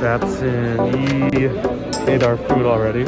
That's in. We ate our food already.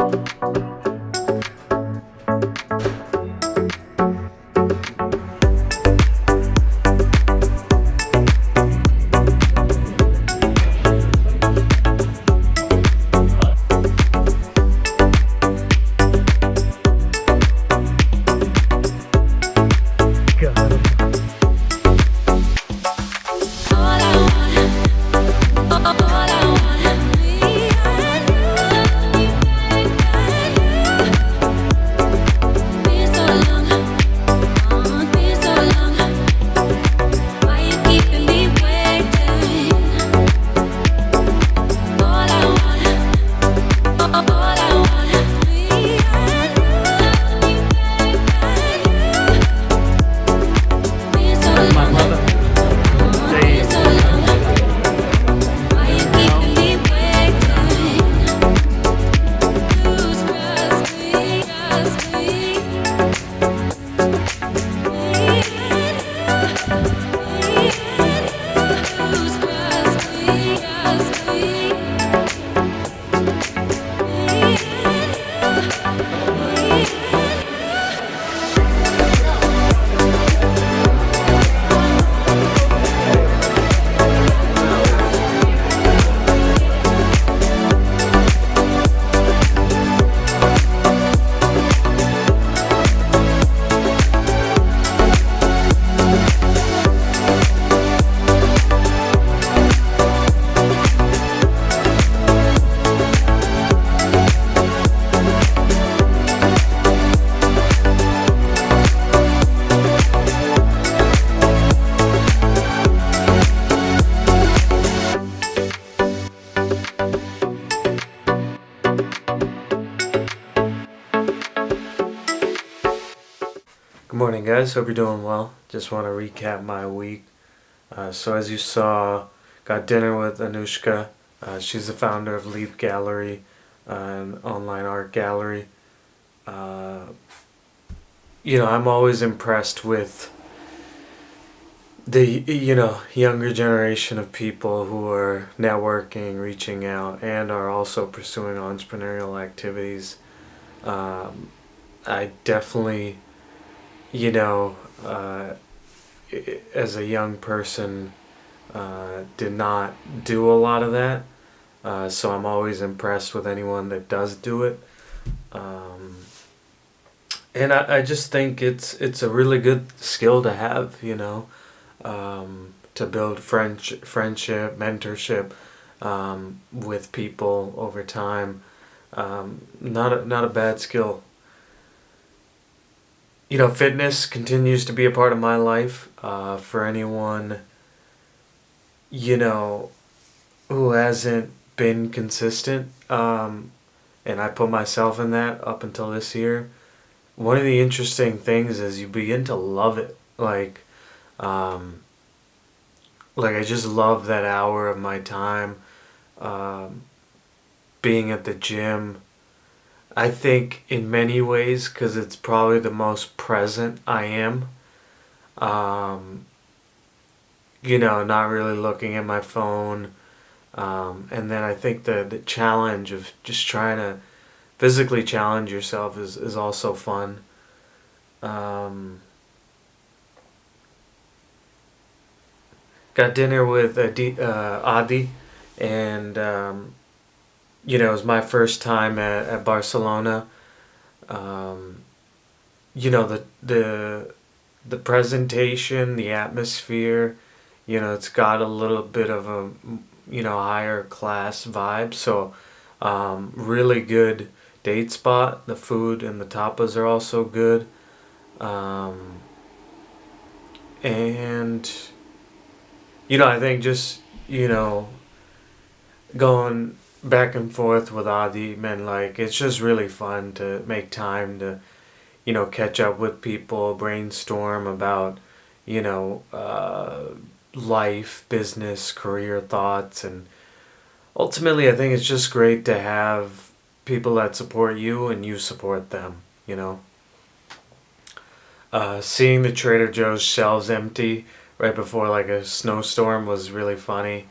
Good morning, guys. Hope you're doing well. Just want to recap my week. So as you saw, got dinner with Anushka. She's the founder of Leap Gallery, an online art gallery. I'm always impressed with the younger generation of people who are networking, reaching out, and are also pursuing entrepreneurial activities. I definitely, as a young person, did not do a lot of that. So I'm always impressed with anyone that does do it. And I just think it's a really good skill to have, to build friendship, mentorship with people over time. Not a bad skill. Fitness continues to be a part of my life. For anyone, who hasn't been consistent, and I put myself in that up until this year. One of the interesting things is you begin to love it. Like I just love that hour of my time, being at the gym. I think in many ways, because it's probably the most present I am. Not really looking at my phone. And then I think the challenge of just trying to physically challenge yourself is also fun. Got dinner with Adi, and it was my first time at Barcelona. The presentation, the atmosphere, it's got a little bit of a higher class vibe. So really good date spot. The food and the tapas are also good. And I think just going back and forth with Adi, man, like it's just really fun to make time to catch up with people, brainstorm about life, business, career thoughts, and ultimately I think it's just great to have people that support you and you support them. Seeing the Trader Joe's shelves empty right before like a snowstorm was really funny.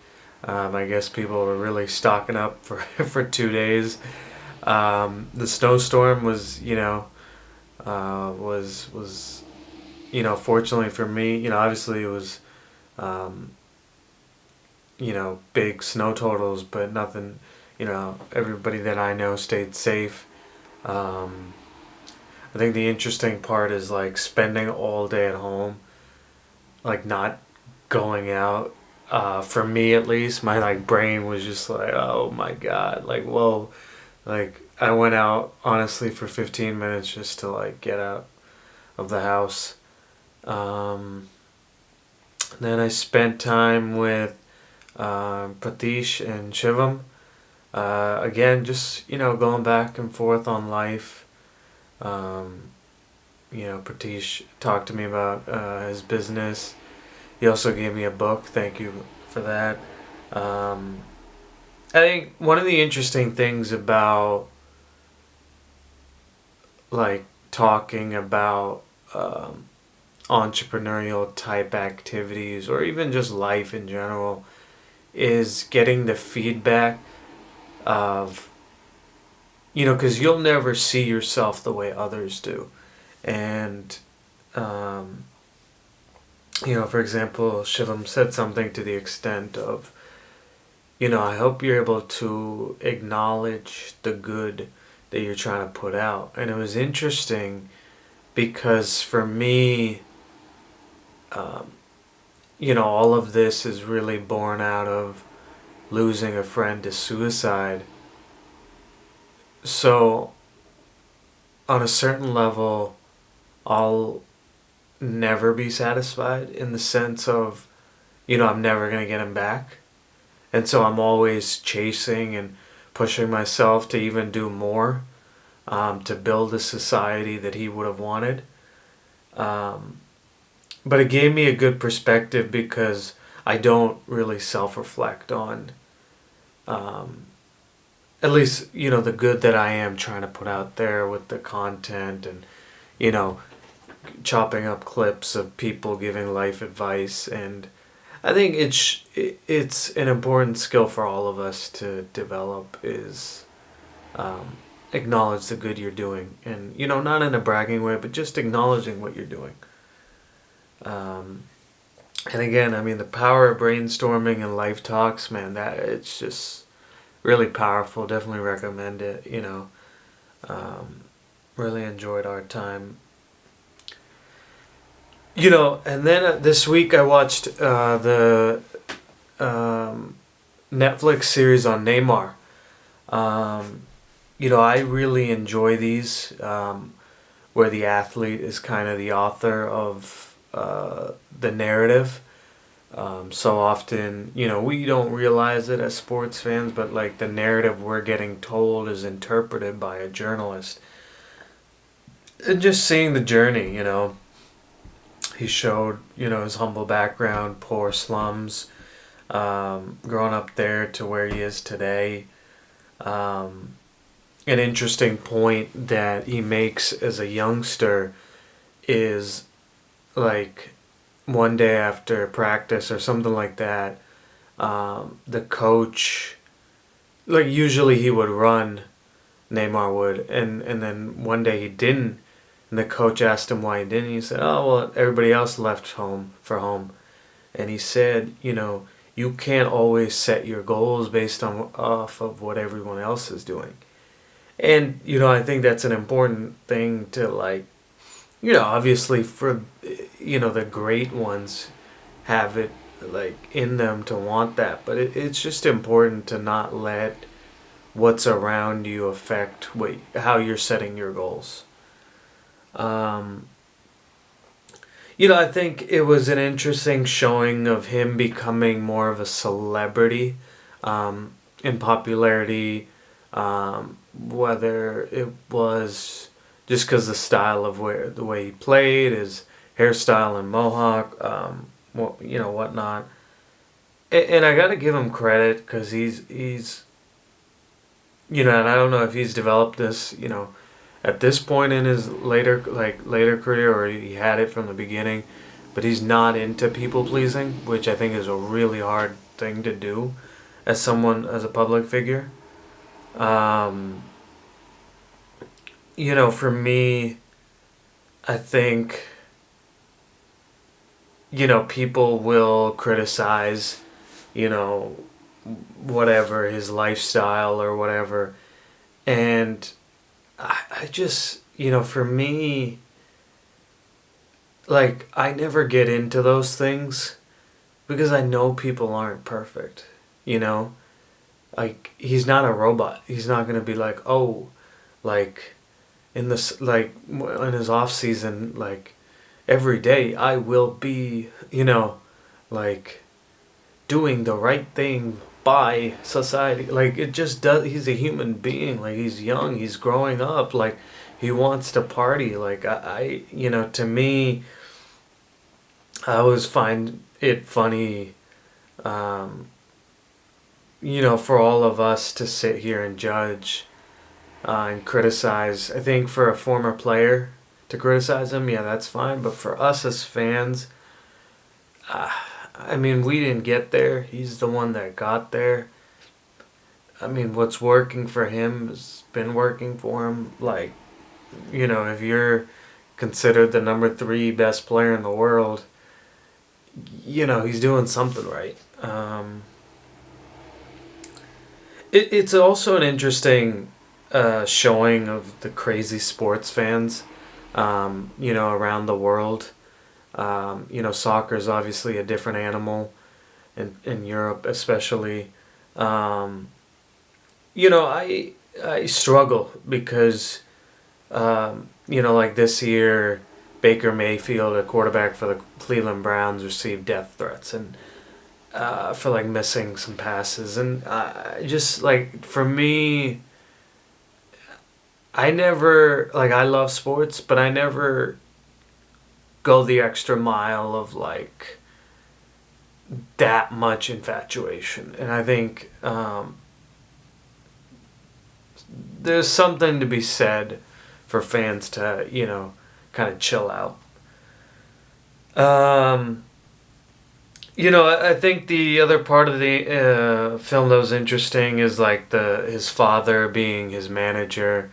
I guess people were really stocking up for for 2 days. The snowstorm was, was fortunately for me, obviously it was, um, big snow totals, but nothing. Everybody that I know stayed safe. Um, I think the interesting part is like spending all day at home, like not going out. For me at least, my like brain was just like, oh my god, like whoa, like I went out honestly for 15 minutes just to like get out of the house. Um, then I spent time with Pratish and Shivam. Again, just going back and forth on life. Um, Pratish talked to me about his business. He also gave me a book. Thank you for that. Um, I think one of the interesting things about like talking about entrepreneurial type activities or even just life in general is getting the feedback of because you'll never see yourself the way others do. And um, for example, Shivam said something to the extent of, I hope you're able to acknowledge the good that you're trying to put out. And it was interesting because for me, um, all of this is really born out of losing a friend to suicide. So, on a certain level, I'll never be satisfied in the sense of, I'm never going to get him back. And so I'm always chasing and pushing myself to even do more, to build a society that he would have wanted. Um, but it gave me a good perspective because I don't really self-reflect on, um, at least, the good that I am trying to put out there with the content and, you know, chopping up clips of people giving life advice. And I think it's an important skill for all of us to develop is acknowledge the good you're doing. And, not in a bragging way, but just acknowledging what you're doing. And again, I mean, the power of brainstorming and life talks, man, that it's just really powerful. Definitely recommend it. Um, really enjoyed our time. And then this week I watched the Netflix series on Neymar. Um, I really enjoy these, where the athlete is kind of the author of the narrative. So often, we don't realize it as sports fans, but like the narrative we're getting told is interpreted by a journalist. And just seeing the journey, he showed, his humble background, poor slums, growing up there to where he is today. Um, an interesting point that he makes as a youngster is like one day after practice or something like that, the coach, like usually he would run, Neymar would, and then one day he didn't, and the coach asked him why he didn't. He said, "Oh well, everybody else left home for home," and he said, you can't always set your goals based on off of what everyone else is doing, and I think that's an important thing to like, obviously for the great ones have it like in them to want that, but it's just important to not let what's around you affect how you're setting your goals. Um, I think it was an interesting showing of him becoming more of a celebrity in popularity, whether it was just because the way he played, his hairstyle and mohawk, whatnot. And I got to give him credit because he's and I don't know if he's developed this, at this point in his later career, or he had it from the beginning, but he's not into people pleasing, which I think is a really hard thing to do. as someone, as a public figure. Um, for me, I think, people will criticize, you know, whatever, his lifestyle or whatever. And I just, for me, like, I never get into those things because I know people aren't perfect, you know? Like, he's not a robot. He's not going to be like, oh, like, in his off season, like, every day I will be, like, doing the right thing by society. Like, it just does. He's a human being. Like, he's young. He's growing up. Like, he wants to party. Like, to me, I always find it funny, um, for all of us to sit here and judge and criticize. I think for a former player to criticize him, yeah, that's fine. But for us as fans, uh, I mean, we didn't get there. He's the one that got there. I mean, what's working for him has been working for him. Like, if you're considered the number three best player in the world, he's doing something right. It's also an interesting showing of the crazy sports fans, around the world. Soccer is obviously a different animal in Europe, especially. Um, I struggle because, like this year, Baker Mayfield, a quarterback for the Cleveland Browns, received death threats and for like missing some passes, and just like for me, I never like I love sports, but I never go the extra mile of like that much infatuation, and I think there's something to be said for fans to kind of chill out. I think the other part of the film that was interesting is like his father being his manager.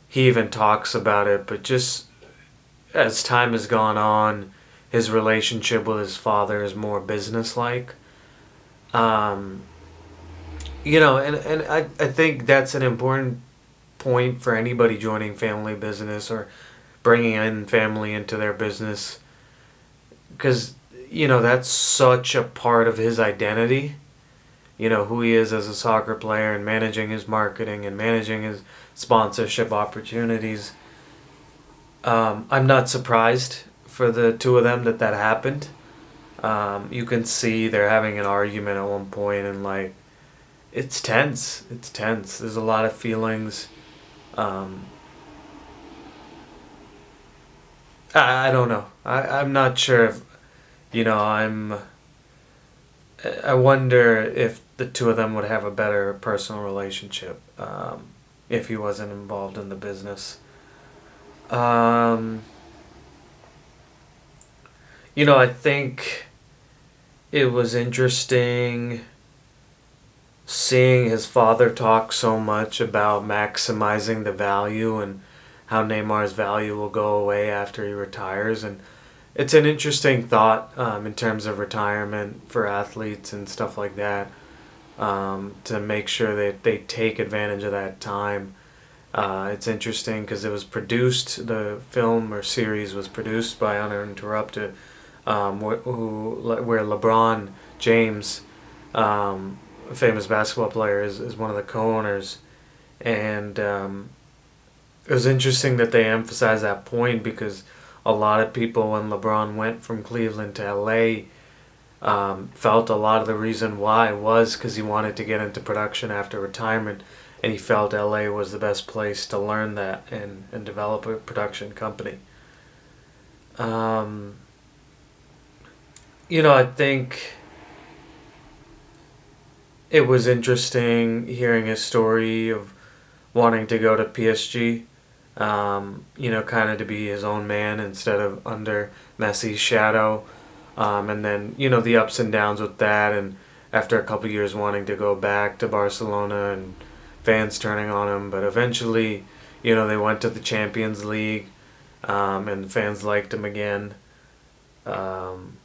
He even talks about it, but just as time has gone on, his relationship with his father is more businesslike. Um, and I think that's an important point for anybody joining family business or bringing in family into their business, because that's such a part of his identity, who he is as a soccer player, and managing his marketing and managing his sponsorship opportunities. I'm not surprised for the two of them that happened. You can see they're having an argument at one point, and like it's tense. It's tense. There's a lot of feelings. Um, I don't know. I'm not sure if I'm. I wonder if the two of them would have a better personal relationship if he wasn't involved in the business. Um, I think it was interesting seeing his father talk so much about maximizing the value and how Neymar's value will go away after he retires. And it's an interesting thought in terms of retirement for athletes and stuff like that, to make sure that they take advantage of that time. It's interesting because the film or series was produced by Uninterrupted, where LeBron James, a famous basketball player, is one of the co-owners. And it was interesting that they emphasized that point because a lot of people, when LeBron went from Cleveland to LA, felt a lot of the reason why was because he wanted to get into production after retirement, and he felt LA was the best place to learn that and develop a production company. Um, I think it was interesting hearing his story of wanting to go to PSG, kind of to be his own man instead of under Messi's shadow. And then, the ups and downs with that, and after a couple years wanting to go back to Barcelona and fans turning on him, but eventually, they went to the Champions League, and fans liked him again. Um,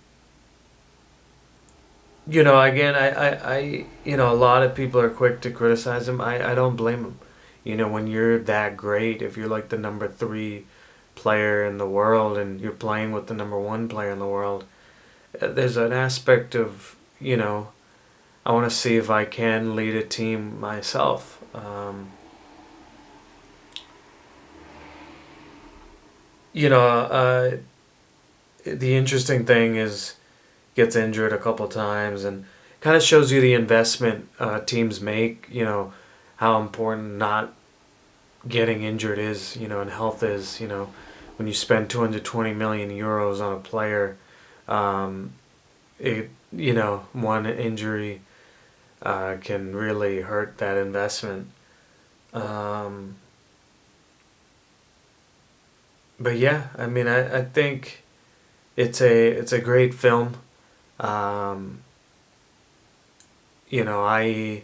Again, a lot of people are quick to criticize him. I don't blame him. When you're that great, if you're like the number three player in the world and you're playing with the number one player in the world, there's an aspect of, I want to see if I can lead a team myself. You know, the interesting thing is gets injured a couple times and kind of shows you the investment teams make. How important not getting injured is. And health is. When you spend 220 million euros on a player, um, one injury can really hurt that investment. Um, but yeah, I mean, I think it's a great film. Um, you know, I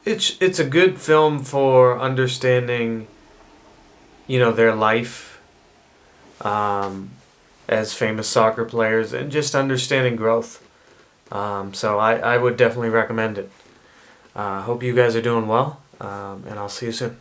it's a good film for understanding, their life um, as famous soccer players and just understanding growth. So I would definitely recommend it. Hope you guys are doing well, and I'll see you soon.